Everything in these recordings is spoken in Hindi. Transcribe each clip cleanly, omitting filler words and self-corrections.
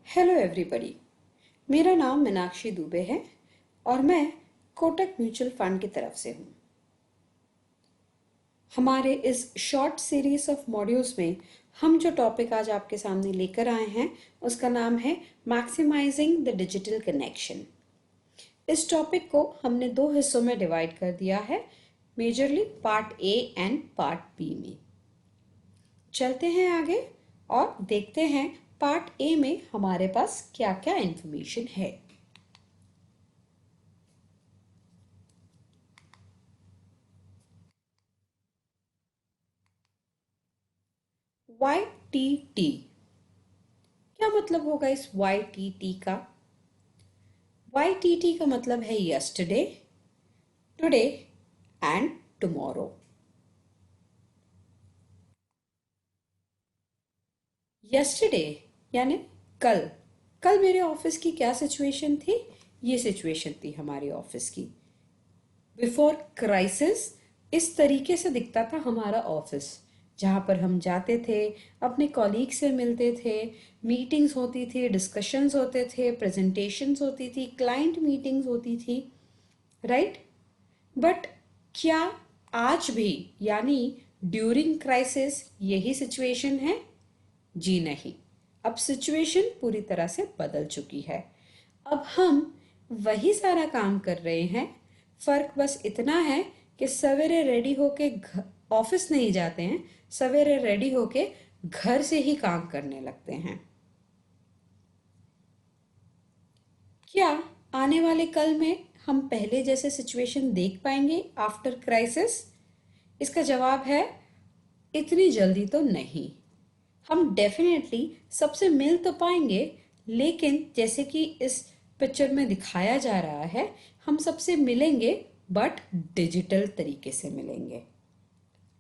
Hello everybody. मेरा नाम मीनाक्षी दुबे है और मैं कोटक म्यूचुअल फंड की तरफ से हूँ। हमारे इस शॉर्ट सीरीज ऑफ मॉड्यूल्स में हम जो टॉपिक आज आपके सामने लेकर आए हैं उसका नाम है मैक्सिमाइजिंग द डिजिटल कनेक्शन। इस टॉपिक को हमने दो हिस्सों में डिवाइड कर दिया है, majorly part A and part B में। चलते हैं आगे और देखते हैं पार्ट ए में हमारे पास क्या क्या इंफॉर्मेशन है। YTT क्या मतलब होगा इस YTT का? YTT का मतलब है yesterday, today and tomorrow. Yesterday यानी कल। कल मेरे ऑफिस की क्या सिचुएशन थी? ये सिचुएशन थी हमारे ऑफिस की। बिफोर क्राइसिस इस तरीके से दिखता था हमारा ऑफिस, जहाँ पर हम जाते थे, अपने कॉलीग से मिलते थे, मीटिंग्स होती थी, डिस्कशंस होते थे, प्रेजेंटेशंस होती थी, क्लाइंट मीटिंग्स होती थी, राइट? बट क्या आज भी यानी ड्यूरिंग क्राइसिस यही सिचुएशन है? जी नहीं। अब सिचुएशन पूरी तरह से बदल चुकी है। अब हम वही सारा काम कर रहे हैं, फर्क बस इतना है कि सवेरे रेडी होके ऑफिस नहीं जाते हैं, सवेरे रेडी होके घर से ही काम करने लगते हैं। क्या आने वाले कल में हम पहले जैसे सिचुएशन देख पाएंगे आफ्टर क्राइसिस? इसका जवाब है इतनी जल्दी तो नहीं। हम डेफिनेटली सबसे मिल तो पाएंगे, लेकिन जैसे कि इस पिक्चर में दिखाया जा रहा है, हम सबसे मिलेंगे बट डिजिटल तरीके से मिलेंगे।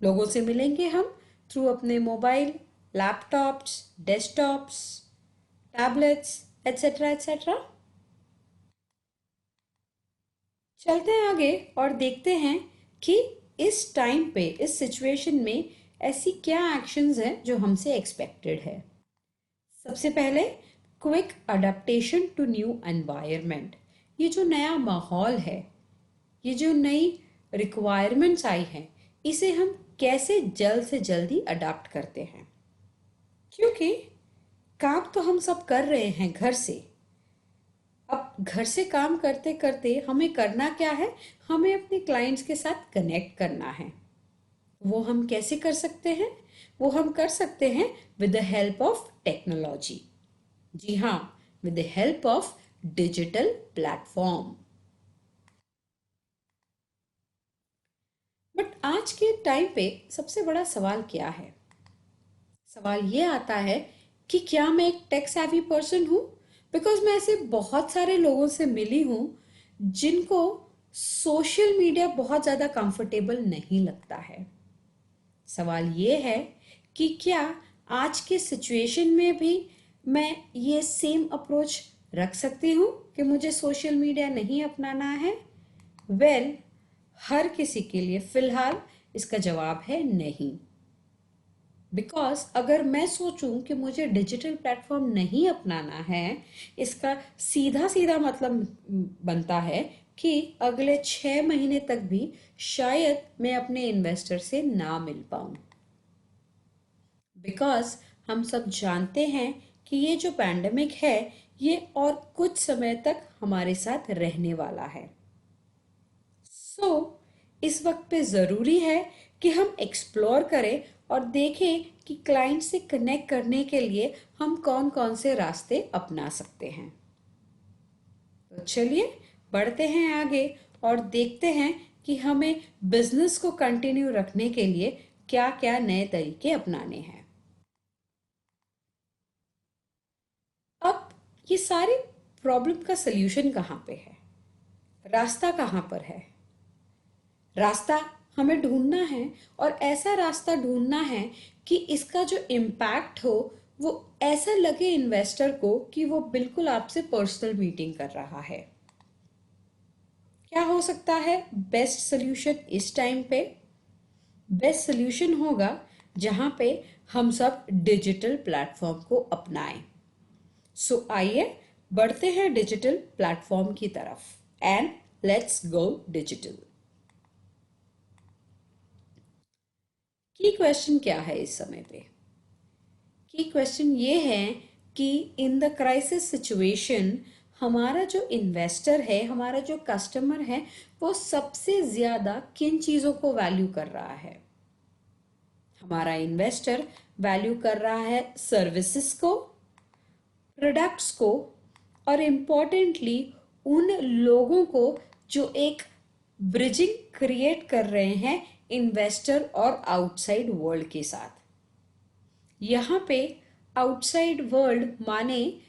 लोगों से मिलेंगे हम थ्रू अपने mobile, laptops, desktops, tablets etcetera etcetera. चलते हैं आगे और देखते हैं कि इस टाइम पे, इस सिचुएशन में ऐसी क्या एक्शंस हैं जो हमसे एक्सपेक्टेड है। सबसे पहले quick adaptation to new environment. ये जो नया माहौल है, ये जो नई रिक्वायरमेंट्स आई हैं, इसे हम कैसे जल्द से जल्दी अडाप्ट करते हैं, क्योंकि काम तो हम सब कर रहे हैं घर से। अब घर से काम करते करते हमें करना क्या है? हमें अपने क्लाइंट्स के साथ कनेक्ट करना है। वो हम कैसे कर सकते हैं? वो हम कर सकते हैं with the help of technology. जी हाँ, with the help of digital platform. But आज के टाइम पे सबसे बड़ा सवाल क्या है? सवाल ये आता है कि क्या मैं एक टेक savvy पर्सन हूँ? बिकॉज मैं ऐसे बहुत सारे लोगों से मिली हूँ जिनको सोशल मीडिया बहुत ज़्यादा कंफर्टेबल नहीं लगता है। सवाल ये है कि क्या आज के सिचुएशन में भी मैं ये सेम अप्रोच रख सकती हूँ कि मुझे सोशल मीडिया नहीं अपनाना है? वेल, हर किसी के लिए फिलहाल इसका जवाब है नहीं। बिकॉज अगर मैं सोचूं कि मुझे डिजिटल प्लेटफॉर्म नहीं अपनाना है, इसका सीधा सीधा मतलब बनता है कि अगले 6 महीने तक भी शायद मैं अपने इन्वेस्टर से ना मिल पाऊं। बिकॉज हम सब जानते हैं कि ये जो पैंडेमिक है, ये और कुछ समय तक हमारे साथ रहने वाला है। इस वक्त पे ज़रूरी है कि हम एक्सप्लोर करें और देखें कि क्लाइंट से कनेक्ट करने के लिए हम कौन कौन से रास्ते अपना सकते हैं। तो चलिए बढ़ते हैं आगे और देखते हैं कि हमें बिजनेस को कंटिन्यू रखने के लिए क्या क्या नए तरीके अपनाने हैं। अब ये सारी प्रॉब्लम का सल्यूशन कहाँ पे है? रास्ता कहाँ पर है? रास्ता हमें ढूंढना है और ऐसा रास्ता ढूंढना है कि इसका जो इम्पैक्ट हो वो ऐसा लगे इन्वेस्टर को कि वो बिल्कुल आपसे पर्सनल मीटिंग कर रहा है। क्या हो सकता है बेस्ट सोल्यूशन इस टाइम पे? बेस्ट सोल्यूशन होगा जहां पे हम सब डिजिटल प्लेटफॉर्म को अपनाएं। सो आइए बढ़ते हैं डिजिटल प्लेटफॉर्म की तरफ एंड लेट्स गो डिजिटल। की क्वेश्चन क्या है इस समय पे? की क्वेश्चन ये है कि इन द क्राइसिस सिचुएशन हमारा जो इन्वेस्टर है, हमारा जो कस्टमर है, वो सबसे ज्यादा किन चीजों को वैल्यू कर रहा है? हमारा इन्वेस्टर वैल्यू कर रहा है सर्विसेज को, प्रोडक्ट्स को, और इम्पॉर्टेंटली उन लोगों को जो एक ब्रिजिंग क्रिएट कर रहे हैं इन्वेस्टर और आउटसाइड वर्ल्ड के साथ। यहाँ पे आउटसाइड वर्ल्ड माने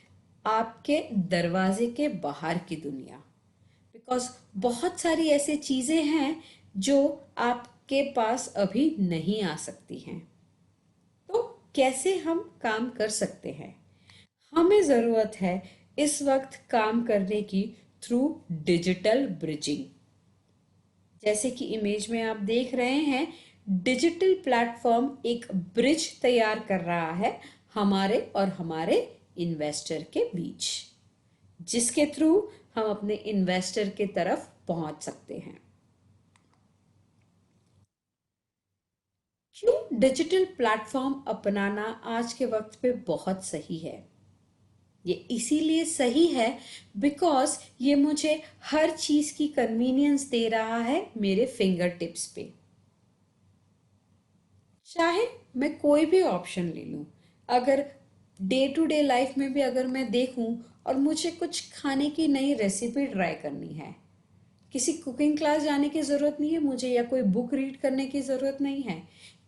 आपके दरवाजे के बाहर की दुनिया, बिकॉज बहुत सारी ऐसी चीजें हैं जो आपके पास अभी नहीं आ सकती हैं। तो कैसे हम काम कर सकते हैं? हमें ज़रूरत है इस वक्त काम करने की थ्रू डिजिटल ब्रिजिंग। जैसे कि इमेज में आप देख रहे हैं, डिजिटल प्लेटफॉर्म एक ब्रिज तैयार कर रहा है हमारे और हमारे इन्वेस्टर के बीच, जिसके थ्रू हम अपने इन्वेस्टर के तरफ पहुंच सकते हैं। क्यों डिजिटल प्लेटफॉर्म अपनाना आज के वक्त पे बहुत सही है? ये इसीलिए सही है बिकॉज ये मुझे हर चीज की कन्वीनियंस दे रहा है मेरे फिंगर टिप्स पे। चाहे मैं कोई भी ऑप्शन ले लूं, अगर डे टू डे लाइफ में भी अगर मैं देखूं और मुझे कुछ खाने की नई रेसिपी ट्राई करनी है, किसी कुकिंग क्लास जाने की ज़रूरत नहीं है मुझे, या कोई बुक रीड करने की ज़रूरत नहीं है।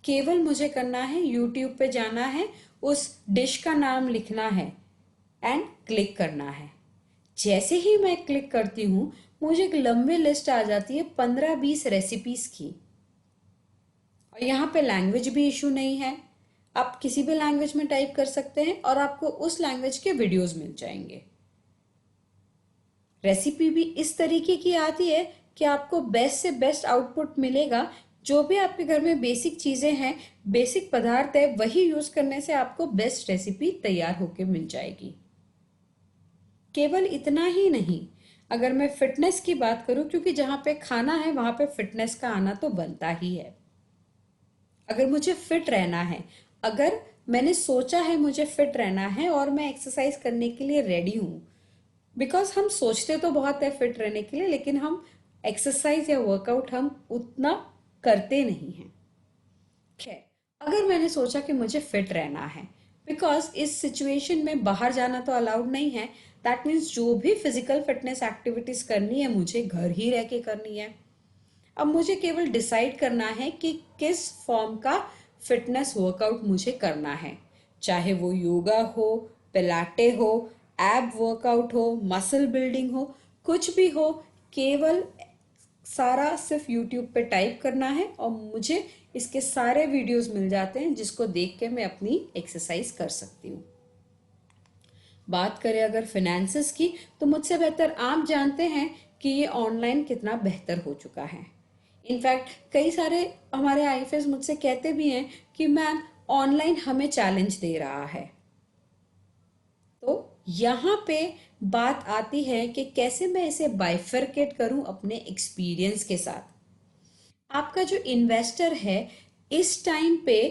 केवल मुझे करना है यूट्यूब पे जाना है, उस डिश का नाम लिखना है एंड क्लिक करना है। जैसे ही मैं क्लिक करती हूँ मुझे एक लंबी लिस्ट आ जाती है 15-20 रेसिपीज की, और यहाँ पे लैंग्वेज भी इशू नहीं है। आप किसी भी लैंग्वेज में टाइप कर सकते हैं और आपको उस लैंग्वेज के वीडियोस मिल जाएंगे। रेसिपी भी इस तरीके की आती है कि आपको बेस्ट से बेस्ट आउटपुट मिलेगा। जो भी आपके घर में बेसिक चीज़ें हैं, बेसिक पदार्थ है, वही यूज़ करने से आपको बेस्ट रेसिपी तैयार होके मिल जाएगी। केवल इतना ही नहीं, अगर मैं फिटनेस की बात करूं, क्योंकि जहाँ पे खाना है वहाँ पे फिटनेस का आना तो बनता ही है। अगर मुझे फिट रहना है, अगर मैंने सोचा है मुझे फिट रहना है और मैं एक्सरसाइज करने के लिए रेडी हूँ, बिकॉज हम सोचते तो बहुत है फिट रहने के लिए, लेकिन हम एक्सरसाइज या वर्कआउट हम उतना करते नहीं हैं। खैर, अगर मैंने सोचा कि मुझे फिट रहना है, बिकॉज इस सिचुएशन में बाहर जाना तो अलाउड नहीं है, दैट मीन्स जो भी फिजिकल फिटनेस एक्टिविटीज करनी है मुझे घर ही रह के करनी है। अब मुझे केवल डिसाइड करना है कि किस फॉर्म का फिटनेस वर्कआउट मुझे करना है, चाहे वो योगा हो, पिलाटे हो, एब वर्कआउट हो, मसल बिल्डिंग हो, कुछ भी हो। केवल सारा सिर्फ यूट्यूब पे टाइप करना है और मुझे इसके सारे वीडियोस मिल जाते हैं, जिसको देख के मैं अपनी एक्सरसाइज कर सकती हूँ। बात करें अगर फिनेंसेस की, तो मुझसे बेहतर आप जानते हैं कि ये ऑनलाइन कितना बेहतर हो चुका है। इनफैक्ट कई सारे हमारे आईएफएस मुझसे कहते भी हैं कि मैम ऑनलाइन हमें चैलेंज दे रहा है। तो यहाँ पे बात आती है कि कैसे मैं इसे बाइफरकेट करूं अपने एक्सपीरियंस के साथ। आपका जो इन्वेस्टर है इस टाइम पे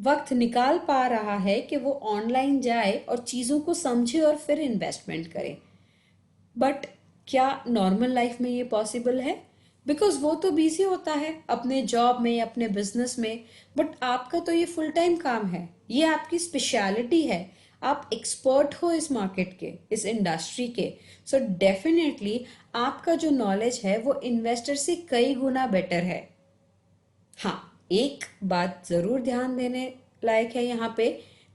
वक्त निकाल पा रहा है कि वो ऑनलाइन जाए और चीज़ों को समझे और फिर इन्वेस्टमेंट करे, बट क्या नॉर्मल लाइफ में ये पॉसिबल है? बिकॉज वो तो बिजी होता है अपने जॉब में, अपने बिजनेस में, बट आपका तो ये फुल टाइम काम है, ये आपकी स्पेशलिटी है, आप एक्सपर्ट हो इस मार्केट के, इस इंडस्ट्री के। सो डेफिनेटली आपका जो नॉलेज है वो इन्वेस्टर से कई गुना बेटर है। हाँ, एक बात जरूर ध्यान देने लायक है यहाँ पे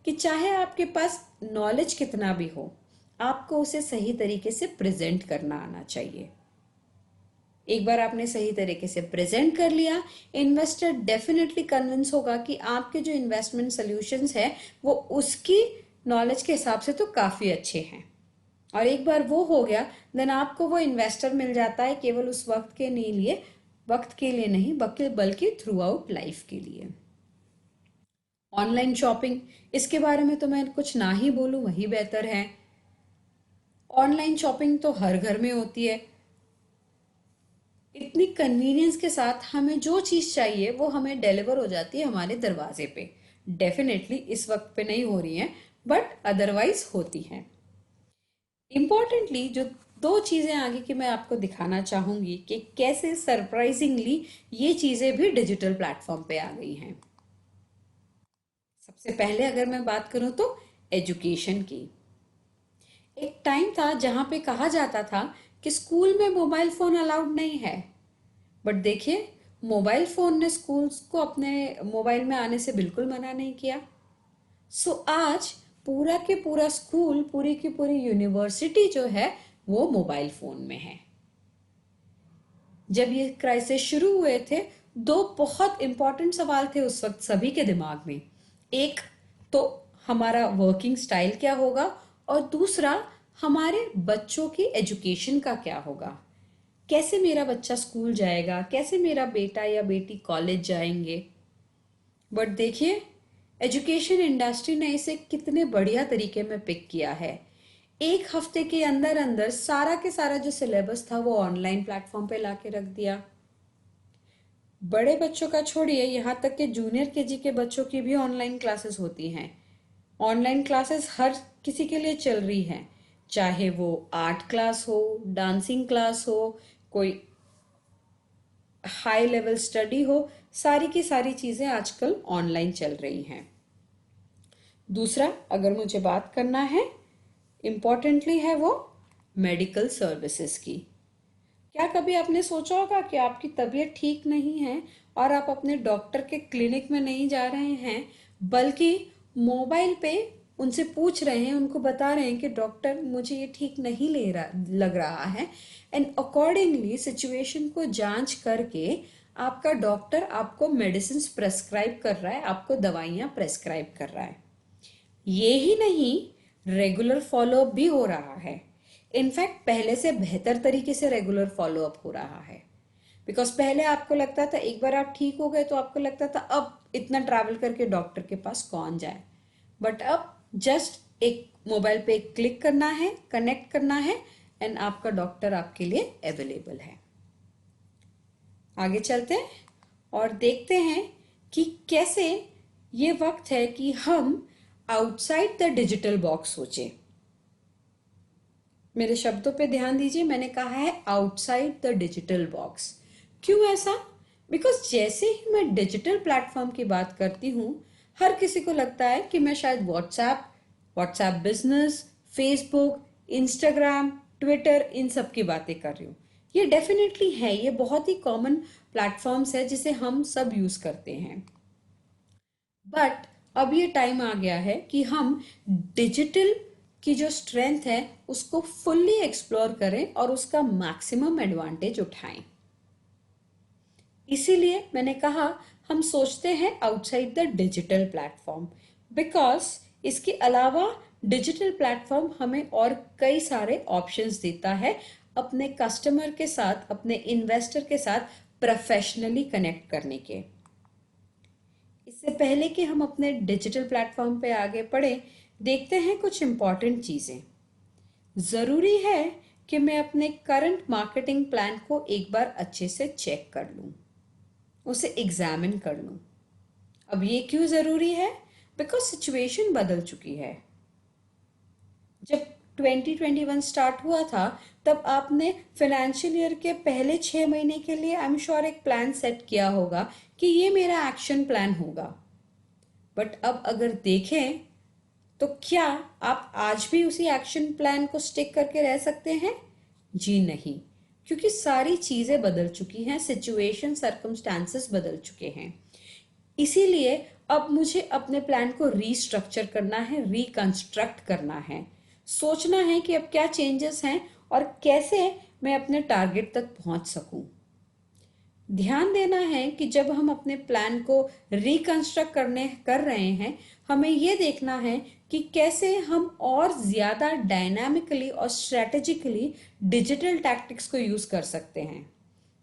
कि चाहे आपके पास नॉलेज कितना भी हो, आपको उसे सही तरीके से प्रेजेंट करना आना चाहिए। एक बार आपने सही तरीके से प्रेजेंट कर लिया, इन्वेस्टर डेफिनेटली कन्विंस होगा कि आपके जो इन्वेस्टमेंट सॉल्यूशंस है वो उसकी नॉलेज के हिसाब से तो काफ़ी अच्छे हैं। और एक बार वो हो गया, देन आपको वो इन्वेस्टर मिल जाता है केवल उस वक्त के लिए नहीं, बल्कि थ्रू आउट लाइफ के लिए। ऑनलाइन शॉपिंग, इसके बारे में तो मैं कुछ ना ही बोलूं वही बेहतर है। ऑनलाइन शॉपिंग तो हर घर में होती है। इतनी कन्वीनियंस के साथ हमें जो चीज़ चाहिए वो हमें डिलीवर हो जाती है हमारे दरवाजे पे। डेफिनेटली इस वक्त पे नहीं हो रही हैं, बट अदरवाइज होती हैं। इम्पॉर्टेंटली जो दो चीज़ें आगे की मैं आपको दिखाना चाहूँगी कि कैसे सरप्राइजिंगली ये चीज़ें भी डिजिटल प्लेटफॉर्म पे आ गई हैं। सबसे पहले अगर मैं बात करूँ तो एजुकेशन की। एक टाइम था जहाँ पे कहा जाता था कि स्कूल में मोबाइल फ़ोन अलाउड नहीं है, बट देखिए मोबाइल फ़ोन ने स्कूल्स को अपने मोबाइल में आने से बिल्कुल मना नहीं किया। सो आज पूरा के पूरा स्कूल, पूरी की पूरी यूनिवर्सिटी जो है वो मोबाइल फ़ोन में है। जब ये क्राइसिस शुरू हुए थे, दो बहुत इंपॉर्टेंट सवाल थे उस वक्त सभी के दिमाग में। एक तो हमारा वर्किंग स्टाइल क्या होगा, और दूसरा हमारे बच्चों की एजुकेशन का क्या होगा। कैसे मेरा बच्चा स्कूल जाएगा, कैसे मेरा बेटा या बेटी कॉलेज जाएंगे। बट देखिए एजुकेशन इंडस्ट्री ने इसे कितने बढ़िया तरीके में पिक किया है। एक हफ्ते के अंदर अंदर सारा के सारा जो सिलेबस था वो ऑनलाइन प्लेटफॉर्म पे लाके रख दिया। बड़े बच्चों का छोड़िए, यहाँ तक कि जूनियर केजी के बच्चों की भी ऑनलाइन क्लासेस होती हैं। ऑनलाइन क्लासेस हर किसी के लिए चल रही हैं, चाहे वो आर्ट क्लास हो, डांसिंग क्लास हो, कोई हाई लेवल स्टडी हो, सारी की सारी चीज़ें आजकल ऑनलाइन चल रही हैं। दूसरा अगर मुझे बात करना है, इम्पॉर्टेंटली है वो मेडिकल सर्विसेज की। क्या कभी आपने सोचा होगा कि आपकी तबीयत ठीक नहीं है और आप अपने डॉक्टर के क्लिनिक में नहीं जा रहे हैं, बल्कि मोबाइल पे उनसे पूछ रहे हैं, उनको बता रहे हैं कि डॉक्टर मुझे ये ठीक नहीं लग रहा है, एंड अकॉर्डिंगली सिचुएशन को जांच करके आपका डॉक्टर आपको मेडिसिन प्रेस्क्राइब कर रहा है, आपको दवाइयाँ प्रेस्क्राइब कर रहा है। ये ही नहीं, रेगुलर फॉलोअप भी हो रहा है। इनफैक्ट पहले से बेहतर तरीके से रेगुलर फॉलोअप हो रहा है। बिकॉज पहले आपको लगता था एक बार आप ठीक हो गए तो आपको लगता था अब इतना ट्रैवल करके डॉक्टर के पास कौन जाए, बट अब जस्ट एक मोबाइल पे क्लिक करना है, कनेक्ट करना है, एंड आपका डॉक्टर आपके लिए अवेलेबल है। आगे चलते हैं और देखते हैं कि कैसे ये वक्त है कि हम आउटसाइड द डिजिटल बॉक्स सोचें। मेरे शब्दों पे ध्यान दीजिए, मैंने कहा है आउटसाइड द डिजिटल बॉक्स। क्यों ऐसा? बिकॉज जैसे ही मैं डिजिटल प्लेटफॉर्म की बात करती हूँ, हर किसी को लगता है कि मैं शायद WhatsApp business, Facebook, Instagram, Twitter, इन सब की बातें कर रही हूँ। ये डेफिनेटली है, ये बहुत ही कॉमन प्लेटफॉर्म्स है जिसे हम सब यूज करते हैं। बट अब ये टाइम आ गया है कि हम डिजिटल की जो स्ट्रेंथ है उसको फुल्ली एक्सप्लोर करें और उसका मैक्सिमम एडवांटेज उठाएं। इसीलिए मैंने कहा हम सोचते हैं outside the digital platform, because इसके अलावा डिजिटल प्लेटफॉर्म हमें और कई सारे ऑप्शंस देता है अपने कस्टमर के साथ, अपने इन्वेस्टर के साथ प्रोफेशनली कनेक्ट करने के। इससे पहले कि हम अपने डिजिटल प्लेटफॉर्म पे आगे बढ़े, देखते हैं कुछ इम्पॉर्टेंट चीज़ें। ज़रूरी है कि मैं अपने करंट मार्केटिंग प्लान को एक बार अच्छे से चेक कर लूँ, उसे एग्जामिन कर लूँ। अब ये क्यों ज़रूरी है? बिकॉज सिचुएशन बदल चुकी है। जब 2021 स्टार्ट हुआ था तब आपने फाइनेंशियल ईयर के पहले 6 महीने के लिए आई एम श्योर एक प्लान सेट किया होगा कि ये मेरा एक्शन प्लान होगा। बट अब अगर देखें तो क्या आप आज भी उसी एक्शन प्लान को स्टिक करके रह सकते हैं? जी नहीं, क्योंकि सारी चीज़ें बदल चुकी हैं, सिचुएशन सर्कमस्टांसेस बदल चुके हैं। इसीलिए अब मुझे अपने प्लान को रीस्ट्रक्चर करना है, रिकंस्ट्रक्ट करना है, सोचना है कि अब क्या चेंजेस हैं और कैसे मैं अपने टारगेट तक पहुंच सकूं। ध्यान देना है कि जब हम अपने प्लान को रिकंस्ट्रक्ट कर रहे हैं, हमें ये देखना है कि कैसे हम और ज़्यादा डायनामिकली और स्ट्रेटेजिकली डिजिटल टैक्टिक्स को यूज़ कर सकते हैं।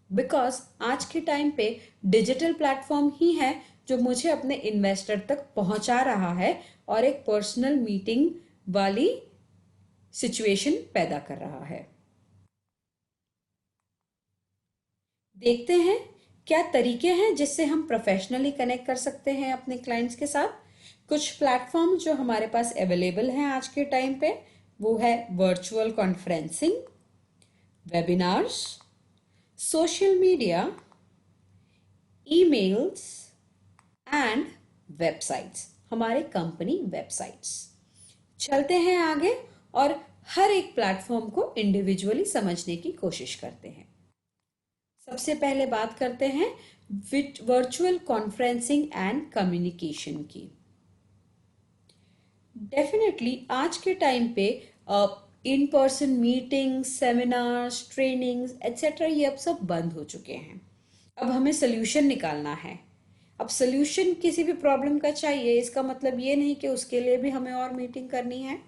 बिकॉज आज के टाइम पे डिजिटल प्लेटफॉर्म ही है जो मुझे अपने इन्वेस्टर तक पहुंचा रहा है और एक पर्सनल मीटिंग वाली सिचुएशन पैदा कर रहा है। देखते हैं क्या तरीके हैं जिससे हम प्रोफेशनली कनेक्ट कर सकते हैं अपने क्लाइंट्स के साथ। कुछ प्लेटफॉर्म जो हमारे पास अवेलेबल हैं आज के टाइम पे, वो है virtual conferencing, webinars, social media, emails and websites, हमारे कंपनी वेबसाइट्स। चलते हैं आगे और हर एक प्लेटफॉर्म को इंडिविजुअली समझने की कोशिश करते हैं। सबसे पहले बात करते हैं वर्चुअल कॉन्फ्रेंसिंग एंड कम्युनिकेशन की। डेफिनेटली आज के टाइम पे in person meetings, seminars, trainings etcetera ये अब सब बंद हो चुके हैं। अब हमें सोल्यूशन निकालना है। अब सोल्यूशन किसी भी प्रॉब्लम का चाहिए, इसका मतलब ये नहीं कि उसके लिए भी हमें और मीटिंग करनी है।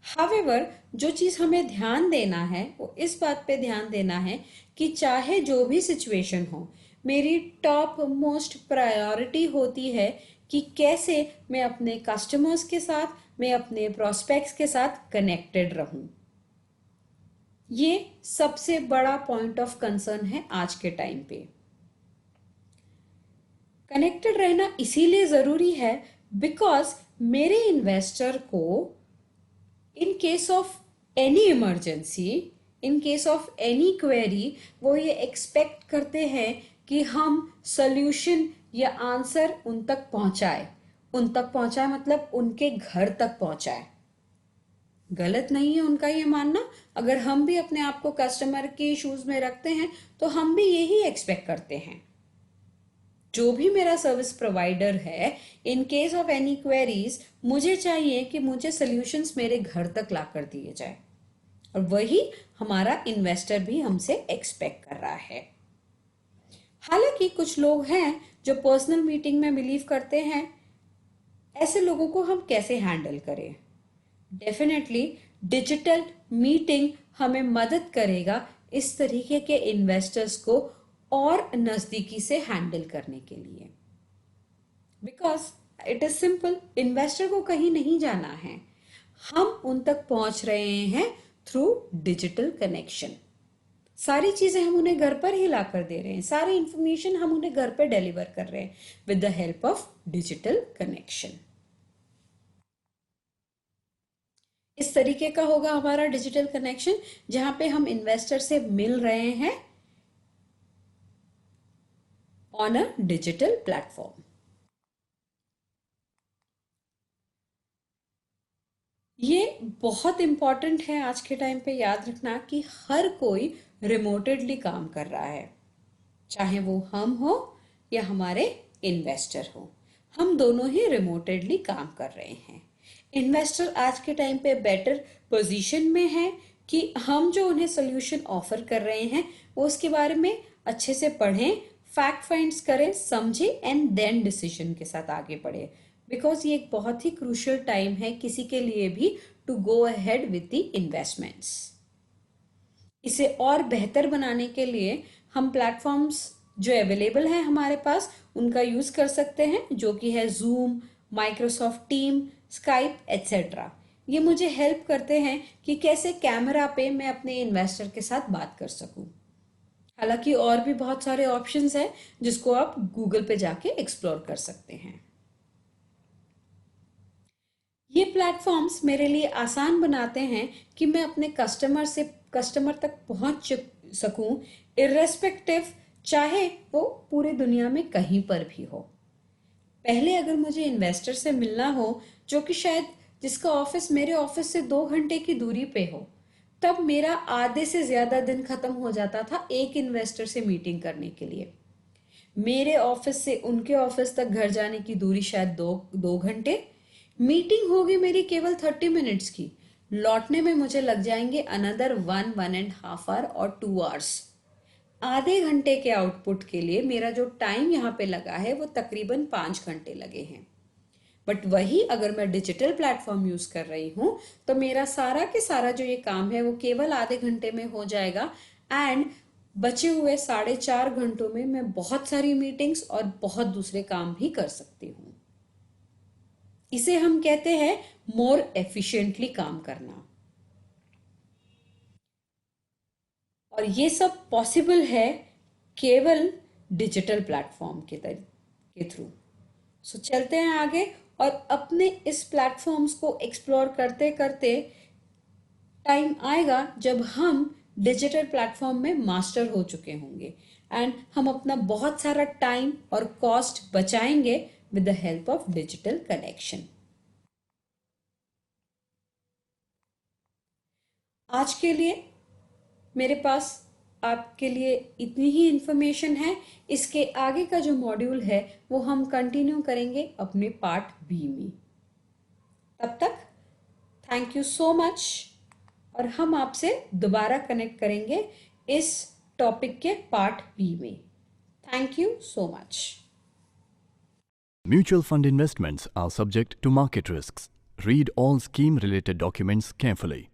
हावेवर जो चीज़ हमें ध्यान देना है वो इस बात पे ध्यान देना है कि चाहे जो भी सिचुएशन हो, मेरी टॉप मोस्ट प्रायोरिटी होती है कि कैसे मैं अपने कस्टमर्स के साथ, मैं अपने प्रोस्पेक्ट्स के साथ कनेक्टेड रहूं। ये सबसे बड़ा पॉइंट ऑफ कंसर्न है आज के टाइम पे। कनेक्टेड रहना इसीलिए ज़रूरी है बिकॉज मेरे इन्वेस्टर को in case of any emergency, in case of any query, वो ये एक्सपेक्ट करते हैं कि हम सोल्यूशन या आंसर उन तक पहुंचाए। उन तक पहुंचाए मतलब उनके घर तक पहुंचाए। गलत नहीं है उनका ये मानना। अगर हम भी अपने आप को कस्टमर के शूज में रखते हैं तो हम भी यही एक्सपेक्ट करते हैं। जो भी मेरा सर्विस प्रोवाइडर है, in case of any queries, मुझे चाहिए कि मुझे सॉल्यूशंस मेरे घर तक ला कर दिए जाए, और वही हमारा इन्वेस्टर भी हमसे एक्सपेक्ट कर रहा है। हालांकि कुछ लोग हैं जो पर्सनल मीटिंग में बिलीव करते हैं। ऐसे लोगों को हम कैसे हैंडल करें? डेफिनेटली डिजिटल मीटिंग हमें मदद करेगा इस तरीके के इन्वेस्टर्स को और नजदीकी से हैंडल करने के लिए। Because it is simple, investor को कहीं नहीं जाना है, हम उन तक पहुंच रहे हैं थ्रू डिजिटल कनेक्शन। सारी चीजें हम उन्हें घर पर ही ला कर दे रहे हैं, सारी इंफॉर्मेशन हम उन्हें घर पर डिलीवर कर रहे हैं with the help of digital connection. इस तरीके का होगा हमारा डिजिटल कनेक्शन, जहां पे हम इन्वेस्टर से मिल रहे हैं ऑन अ डिजिटल प्लेटफॉर्म। ये बहुत इंपॉर्टेंट है आज के टाइम पे याद रखना कि हर कोई रिमोटेडली काम कर रहा है, चाहे वो हम हो या हमारे इन्वेस्टर हो, हम दोनों ही रिमोटेडली काम कर रहे हैं। इन्वेस्टर आज के टाइम पे बेटर पोजीशन में है कि हम जो उन्हें सोल्यूशन ऑफर कर रहे हैं वो उसके बारे में अच्छे से पढ़ें, फैक्ट फाइंड्स करें, समझें एंड देन डिसीजन के साथ आगे बढ़े। बिकॉज ये एक बहुत ही क्रूशियल टाइम है किसी के लिए भी to go ahead with the investments. इसे और बेहतर बनाने के लिए हम प्लेटफॉर्म्स जो अवेलेबल हैं हमारे पास उनका यूज कर सकते हैं, जो कि है zoom, Microsoft team, Skype etcetera. ये मुझे हेल्प करते हैं कि कैसे कैमरा पे मैं अपने इन्वेस्टर के साथ बात कर सकूं। हालांकि और भी बहुत सारे ऑप्शंस हैं जिसको आप गूगल पे जाके एक्सप्लोर कर सकते हैं। ये प्लेटफॉर्म्स मेरे लिए आसान बनाते हैं कि मैं अपने कस्टमर तक पहुंच सकूं, इर्रेस्पेक्टिव, चाहे वो पूरी दुनिया में कहीं पर भी हो। पहले अगर मुझे इन्वेस्टर से मिलना हो जो कि शायद जिसका ऑफिस मेरे ऑफिस से 2 घंटे की दूरी पे हो, तब मेरा आधे से ज्यादा दिन खत्म हो जाता था एक इन्वेस्टर से मीटिंग करने के लिए। मेरे ऑफिस से उनके ऑफिस तक घर जाने की दूरी शायद दो घंटे, मीटिंग होगी मेरी केवल 30 मिनट्स की, लौटने में मुझे लग जाएंगे अनदर 1.5 आवर और 2 आवर्स। आधे घंटे के आउटपुट के लिए मेरा जो टाइम यहाँ पे लगा है वो तकरीबन 5 घंटे लगे हैं। बट वही अगर मैं डिजिटल प्लेटफॉर्म यूज कर रही हूँ तो मेरा सारा के सारा जो ये काम है वो केवल आधे घंटे में हो जाएगा, एंड बचे हुए 4.5 घंटों में मैं बहुत सारी मीटिंग्स और बहुत दूसरे काम भी कर सकती हूँ। इसे हम कहते हैं मोर एफिशिएंटली काम करना। और ये सब पॉसिबल है केवल डिजिटल प्लेटफॉर्म के थ्रू। सो चलते हैं आगे और अपने इस प्लेटफॉर्म्स को एक्सप्लोर करते करते टाइम आएगा जब हम डिजिटल प्लेटफॉर्म में मास्टर हो चुके होंगे एंड हम अपना बहुत सारा टाइम और कॉस्ट बचाएंगे with the help of digital connection. आज के लिए मेरे पास आपके लिए इतनी ही इंफॉर्मेशन है। इसके आगे का जो मॉड्यूल है वो हम कंटिन्यू करेंगे अपने पार्ट बी में। तब तक थैंक यू सो मच और हम आपसे दोबारा कनेक्ट करेंगे इस टॉपिक के पार्ट बी में। Thank you so much. Mutual fund investments are subject to market risks. Read all scheme related documents carefully.